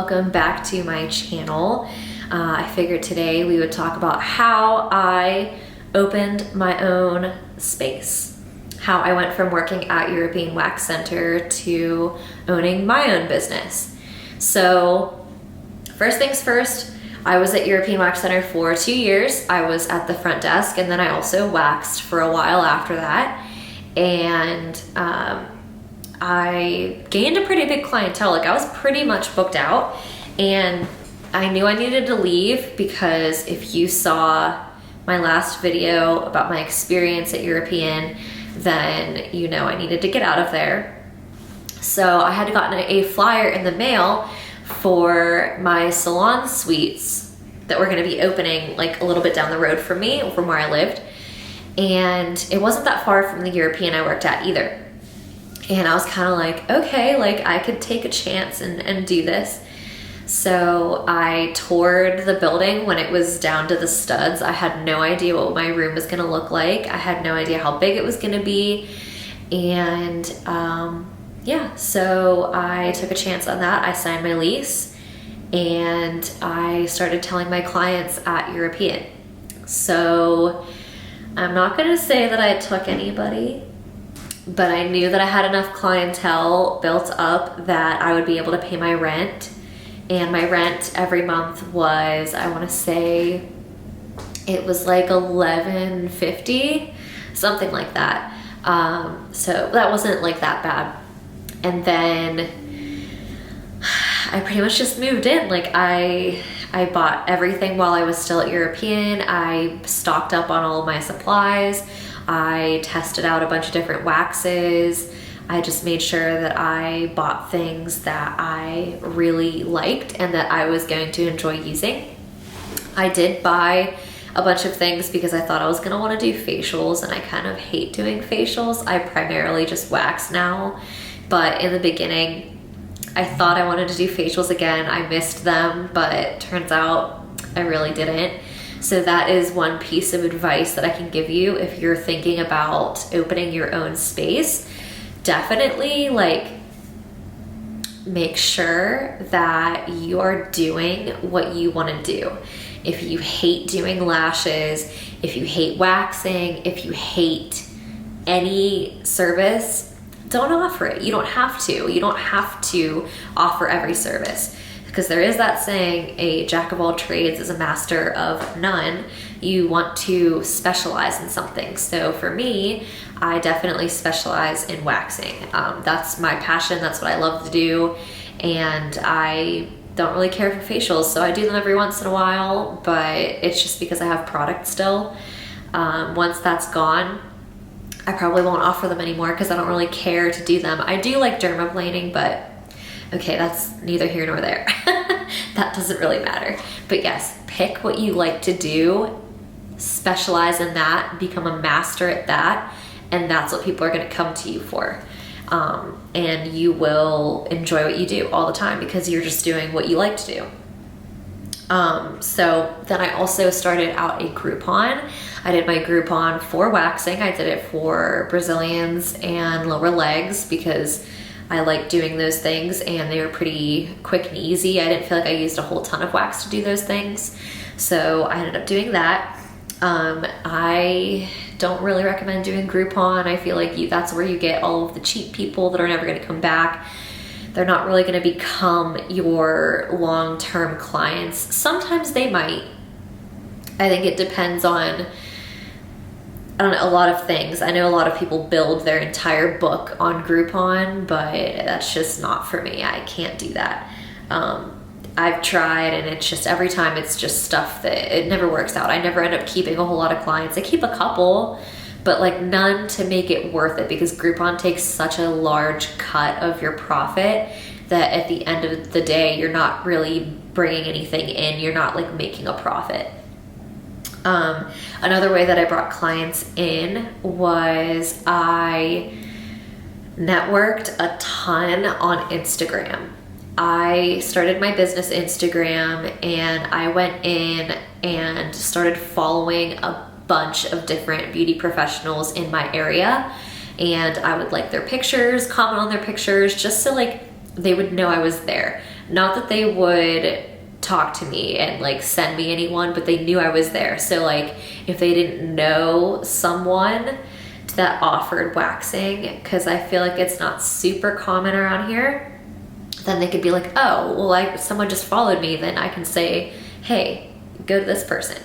welcome back to my channel. I figured today we would talk about how I opened my own space, how I went from working at European Wax Center to owning my own business. So first things first, I was at European Wax Center for 2 years. I was at the front desk, and then I also waxed for a while after that. And I gained a pretty big clientele. Like, I was pretty much booked out, and I knew I needed to leave because if you saw my last video about my experience at European, then you know I needed to get out of there. So I had gotten a flyer in the mail for my salon suites that were going to be opening like a little bit down the road from me, from where I lived. And it wasn't that far from the European I worked at either. And I was kind of like, okay, like I could take a chance and do this. So I toured the building when it was down to the studs. I had no idea what my room was going to look like. I had no idea how big it was going to be. And yeah, so I took a chance on that. I signed my lease and I started telling my clients at European. So I'm not going to say that I took anybody, but I knew that I had enough clientele built up that I would be able to pay my rent. And my rent every month was, I want to say it was like $11.50, something like that. So that wasn't like that bad. And then I pretty much just moved in. Like I bought everything while I was still at European. I stocked up on all of my supplies. I tested out a bunch of different waxes. I just made sure that I bought things that I really liked and that I was going to enjoy using. I did buy a bunch of things because I thought I was gonna wanna do facials, and I kind of hate doing facials. I primarily just wax now, but in the beginning, I thought I wanted to do facials again. I missed them, but turns out I really didn't. So that is one piece of advice that I can give you if you're thinking about opening your own space. Definitely like make sure that you are doing what you want to do. If you hate doing lashes, if you hate waxing, if you hate any service, don't offer it. You don't have to. You don't have to offer every service. Because there is that saying, a jack of all trades is a master of none. You want to specialize in something. So for me, I definitely specialize in waxing. That's my passion. That's what I love to do. And I don't really care for facials, so I do them every once in a while, but it's just because I have product still. Once that's gone, I probably won't offer them anymore because I don't really care to do them. I do like dermaplaning, but okay, that's neither here nor there. That doesn't really matter. But yes, pick what you like to do, specialize in that, become a master at that, and that's what people are gonna come to you for. And you will enjoy what you do all the time because you're just doing what you like to do. So then I also started out a Groupon. I did my Groupon for waxing. I did it for Brazilians and lower legs because I like doing those things and they were pretty quick and easy. I didn't feel like I used a whole ton of wax to do those things. So I ended up doing that. I don't really recommend doing Groupon. I feel like that's where you get all of the cheap people that are never going to come back. They're not really going to become your long-term clients. Sometimes they might. I think it depends on, I don't know, a lot of things. I know a lot of people build their entire book on Groupon, but that's just not for me. I can't do that. I've tried, and it's just every time it's just stuff that it never works out. I never end up keeping a whole lot of clients. I keep a couple, but like none to make it worth it because Groupon takes such a large cut of your profit that at the end of the day, you're not really bringing anything in. You're not like making a profit. Another way that I brought clients in was I networked a ton on Instagram. I started my business Instagram and I went in and started following a bunch of different beauty professionals in my area, and I would like their pictures, comment on their pictures, just so like they would know I was there. Not that they would talk to me and like send me anyone, but they knew I was there. So like if they didn't know someone that offered waxing, because I feel like it's not super common around here, then they could be like, oh, well, someone just followed me, then I can say, hey, go to this person.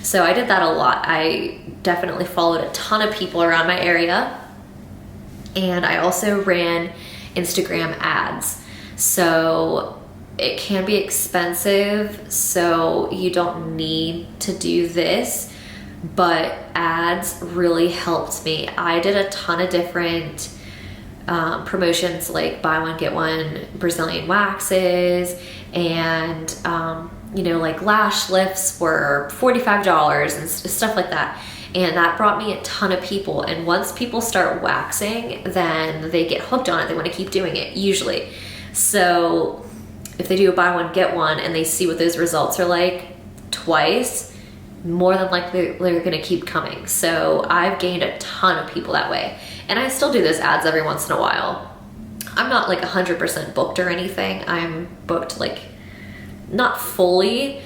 So I did that a lot. I definitely followed a ton of people around my area. And I also ran Instagram ads. So it can be expensive, so you don't need to do this, but ads really helped me. I did a ton of different promotions, like buy one, get one Brazilian waxes, and like lash lifts were $45 and stuff like that. And that brought me a ton of people. And once people start waxing, then they get hooked on it. They want to keep doing it, usually. So if they do a buy one, get one, and they see what those results are like twice, more than likely they're going to keep coming. So I've gained a ton of people that way. And I still do those ads every once in a while. I'm not like 100% booked or anything. I'm booked like not fully,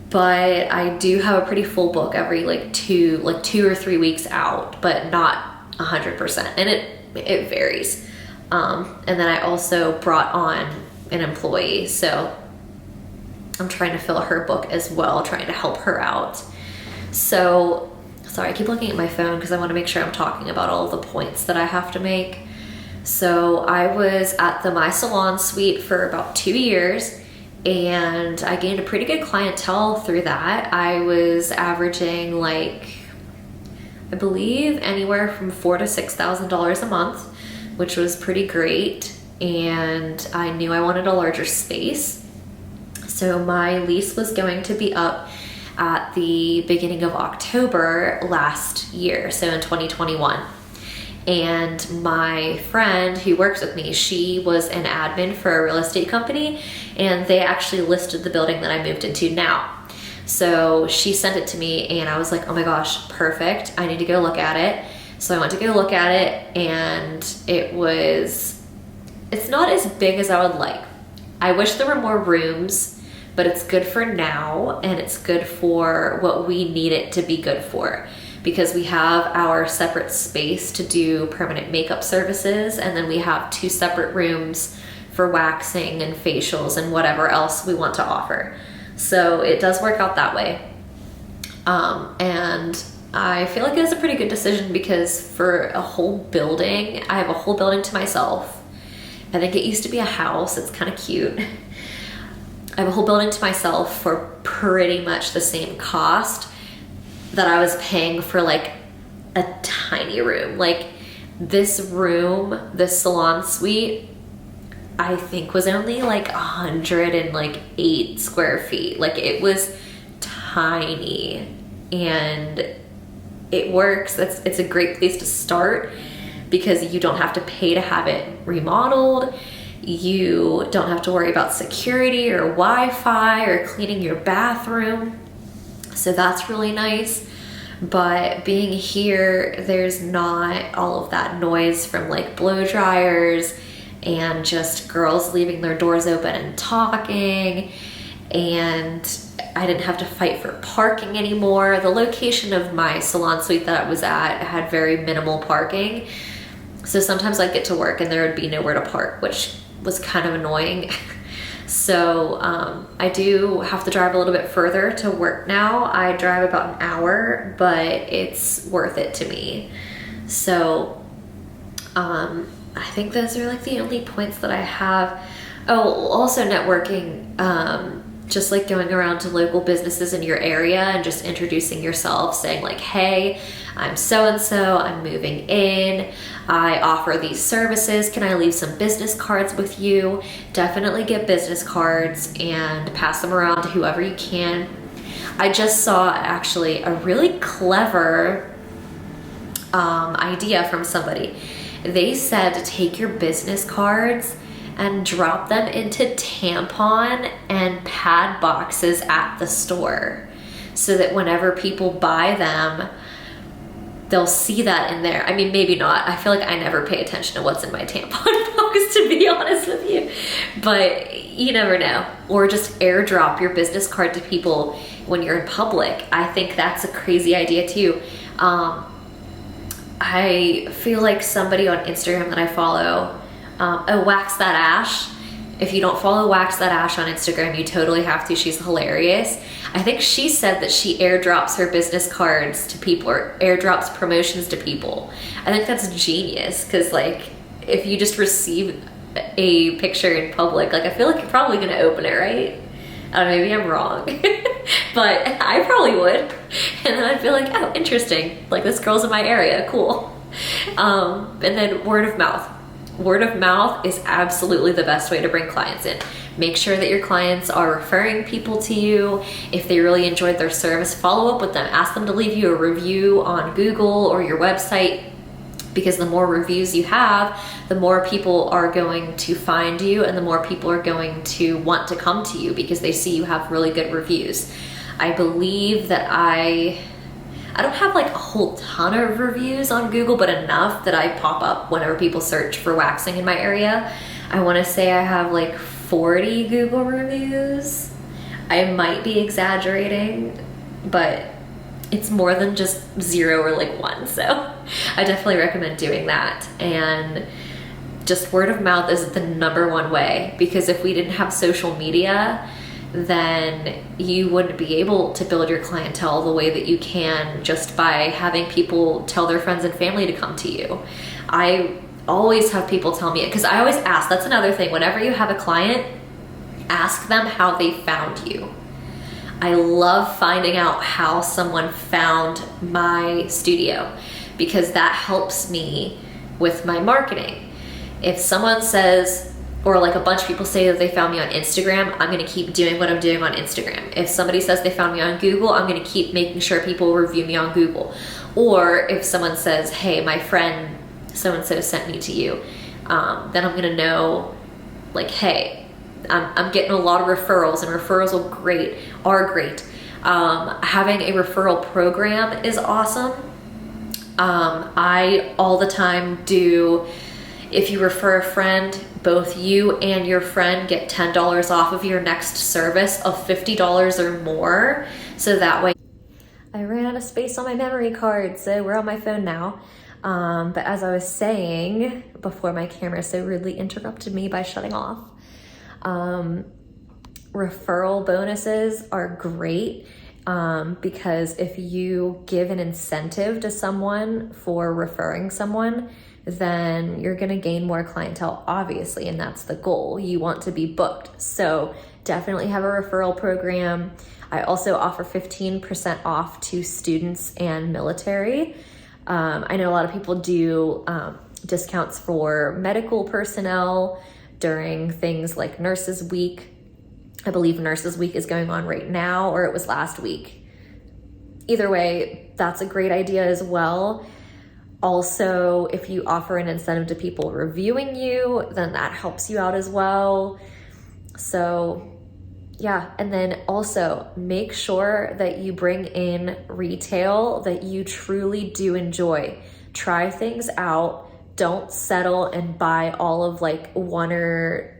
but I do have a pretty full book every like 2 or 3 weeks out, but not 100%. And it varies. And then I also brought on an employee, so I'm trying to fill her book as well, trying to help her out. So, sorry, I keep looking at my phone because I want to make sure I'm talking about all of the points that I have to make. So I was at the My Salon Suite for about 2 years, and I gained a pretty good clientele through that. I was averaging like, I believe anywhere from $4,000 to $6,000 a month, which was pretty great. And I knew I wanted a larger space. So my lease was going to be up at the beginning of October last year, so in 2021. And my friend who works with me, she was an admin for a real estate company, and they actually listed the building that I moved into now. So she sent it to me, and I was like, oh my gosh, perfect. I need to go look at it. So I went to go look at it, and it's not as big as I would like. I wish there were more rooms, but it's good for now, and it's good for what we need it to be good for, because we have our separate space to do permanent makeup services, and then we have 2 separate rooms for waxing and facials and whatever else we want to offer. So it does work out that way. And I feel like it was a pretty good decision, because for a whole building, I have a whole building to myself. I think it used to be a house. It's kind of cute. I have a whole building to myself for pretty much the same cost that I was paying for like a tiny room. Like this room, this salon suite, I think was only like 108 square feet. Like it was tiny, and it works. It's a great place to start, because you don't have to pay to have it remodeled. You don't have to worry about security or Wi-Fi or cleaning your bathroom. So that's really nice. But being here, there's not all of that noise from like blow dryers and just girls leaving their doors open and talking. And I didn't have to fight for parking anymore. The location of my salon suite that I was at had very minimal parking. So sometimes I'd get to work and there would be nowhere to park, which was kind of annoying. So I do have to drive a little bit further to work now. I drive about an hour, but it's worth it to me. So I think those are like the only points that I have. Oh, also networking, just like going around to local businesses in your area and just introducing yourself, saying like, hey, I'm so-and-so, I'm moving in, I offer these services, can I leave some business cards with you? Definitely get business cards and pass them around to whoever you can. I just saw actually a really clever idea from somebody. They said to take your business cards and drop them into tampon and pad boxes at the store, so that whenever people buy them, they'll see that in there. I mean, maybe not. I feel like I never pay attention to what's in my tampon box, to be honest with you. But you never know. Or just airdrop your business card to people when you're in public. I think that's a crazy idea too. I feel like somebody on Instagram that I follow, Wax That Ash. If you don't follow Wax That Ash on Instagram, you totally have to. She's hilarious. I think she said that she airdrops her business cards to people or airdrops promotions to people. I think that's genius because like if you just receive a picture in public, like I feel like you're probably gonna open it, right? I don't know, maybe I'm wrong, but I probably would. And then I'd be like, oh, interesting. Like this girl's in my area, cool. And then word of mouth. Word of mouth is absolutely the best way to bring clients in. Make sure that your clients are referring people to you. If they really enjoyed their service, follow up with them. Ask them to leave you a review on Google or your website, because the more reviews you have, the more people are going to find you and the more people are going to want to come to you because they see you have really good reviews. I believe that I don't have like a whole ton of reviews on Google, but enough that I pop up whenever people search for waxing in my area. I wanna say I have like 40 Google reviews. I might be exaggerating, but it's more than just 0 or like 1. So I definitely recommend doing that. And just word of mouth is the #1 way, because if we didn't have social media, then you wouldn't be able to build your clientele the way that you can just by having people tell their friends and family to come to you. I always have people tell me, because I always ask, that's another thing, whenever you have a client, ask them how they found you. I love finding out how someone found my studio because that helps me with my marketing. If someone says, or like a bunch of people say that they found me on Instagram, I'm gonna keep doing what I'm doing on Instagram. If somebody says they found me on Google, I'm gonna keep making sure people review me on Google. Or if someone says, hey, my friend so-and-so sent me to you, then I'm gonna know like, hey, I'm getting a lot of referrals, and referrals are great. Having a referral program is awesome. I all the time do, if you refer a friend, both you and your friend get $10 off of your next service of $50 or more. So that way, I ran out of space on my memory card, so we're on my phone now. But as I was saying before my camera so rudely interrupted me by shutting off, referral bonuses are great because if you give an incentive to someone for referring someone, then you're gonna gain more clientele, obviously, and that's the goal. You want to be booked. So definitely have a referral program. I also offer 15% off to students and military. I know a lot of people do discounts for medical personnel during things like Nurses Week. I believe Nurses Week is going on right now, or it was last week. Either way, that's a great idea as well. Also, if you offer an incentive to people reviewing you, then that helps you out as well. So yeah, and then also make sure that you bring in retail that you truly do enjoy. Try things out. Don't settle and buy all of like one or,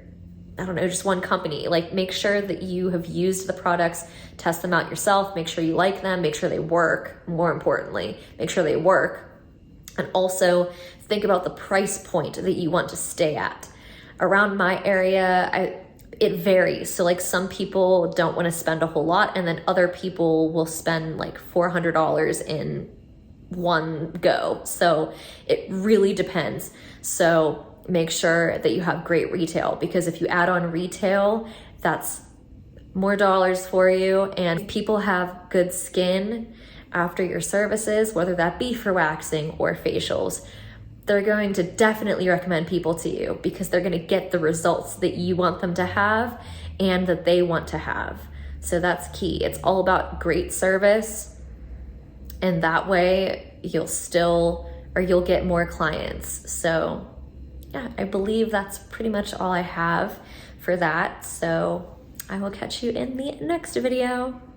I don't know, just one company. Like make sure that you have used the products, test them out yourself, make sure you like them, make sure they work. More importantly, make sure they work. And also think about the price point that you want to stay at. Around my area, it varies. So like some people don't want to spend a whole lot, and then other people will spend like $400 in one go. So it really depends. So make sure that you have great retail, because if you add on retail, that's more dollars for you. And if people have good skin after your services, whether that be for waxing or facials, they're going to definitely recommend people to you because they're going to get the results that you want them to have and that they want to have. So that's key. It's all about great service, and that way you'll get more clients. So yeah, I believe that's pretty much all I have for that. So I will catch you in the next video.